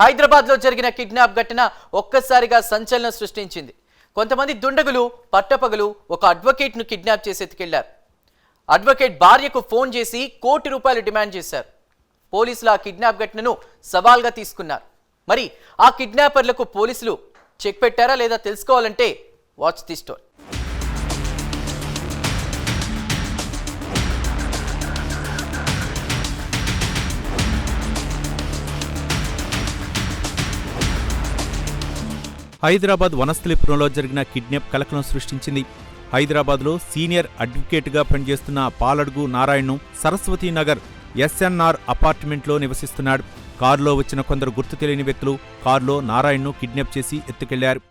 హైదరాబాద్లో జరిగిన కిడ్నాప్ ఘటన ఒక్కసారిగా సంచలనం సృష్టించింది. కొంతమంది దుండగులు పట్టపగలు ఒక అడ్వకేట్ను కిడ్నాప్ చేసి ఎత్తుకెళ్లారు. అడ్వకేట్ భార్యకు ఫోన్ చేసి ₹1 కోటి డిమాండ్ చేశారు. పోలీసులు ఆ కిడ్నాప్ ఘటనను సవాల్గా తీసుకున్నారు. మరి ఆ కిడ్నాపర్లకు పోలీసులు చెక్ పెట్టారా లేదా తెలుసుకోవాలంటే వాచ్ ది స్టోరీ. హైదరాబాద్ వనస్థలిపురంలో జరిగిన కిడ్నాప్ కలకలం సృష్టించింది. హైదరాబాద్లో సీనియర్ అడ్వకేట్గా పనిచేస్తున్న పాలడుగు నారాయణ్ను సరస్వతీనగర్ ఎస్ఎన్ఆర్ అపార్ట్మెంట్లో నివసిస్తున్నాడు. కారులో వచ్చిన కొందరు గుర్తు తెలియని వ్యక్తులు కారులో నారాయణ్ను కిడ్నాప్ చేసి ఎత్తుకెళ్లారు.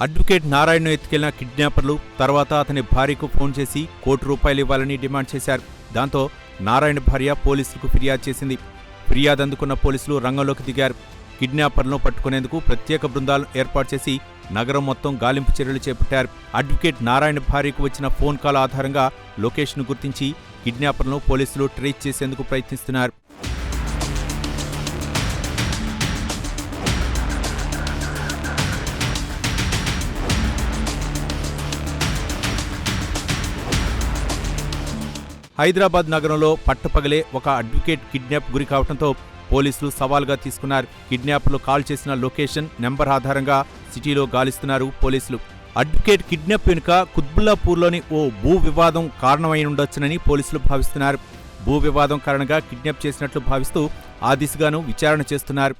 అడ్వకేట్ నారాయణ్ను ఎత్తుకెళ్లిన కిడ్నాపర్లు తర్వాత అతని భార్యకు ఫోన్ చేసి ₹1 కోటి ఇవ్వాలని డిమాండ్ చేశారు. దాంతో నారాయణ భార్య పోలీసులకు ఫిర్యాదు చేసింది. ఫిర్యాదు అందుకున్న పోలీసులు రంగంలోకి దిగారు. కిడ్నాపర్లను పట్టుకునేందుకు ప్రత్యేక బృందాలను ఏర్పాటు చేసి నగరం మొత్తం గాలింపు చర్యలు చేపట్టారు. అడ్వకేట్ నారాయణ భార్యకు వచ్చిన ఫోన్ కాల్ ఆధారంగా లొకేషన్ గుర్తించి కిడ్నాపర్లను పోలీసులు ట్రేస్ చేసేందుకు ప్రయత్నిస్తున్నారు. హైదరాబాద్ నగరంలో పట్టపగలే ఒక అడ్వకేట్ కిడ్నాప్ గురి కావడంతో పోలీసులు సవాల్గా తీసుకున్నారు. కిడ్నాపర్లు కాల్ చేసిన లొకేషన్ నెంబర్ ఆధారంగా సిటీలో గాలిస్తున్నారు పోలీసులు. అడ్వకేట్ కిడ్నాప్ వెనుక కుత్బుల్లాపూర్లోని ఓ భూ వివాదం కారణమై ఉండొచ్చునని పోలీసులు భావిస్తున్నారు. భూ వివాదం కారణంగా కిడ్నాప్ చేసినట్లు భావిస్తూ ఆ దిశగాను విచారణ చేస్తున్నారు.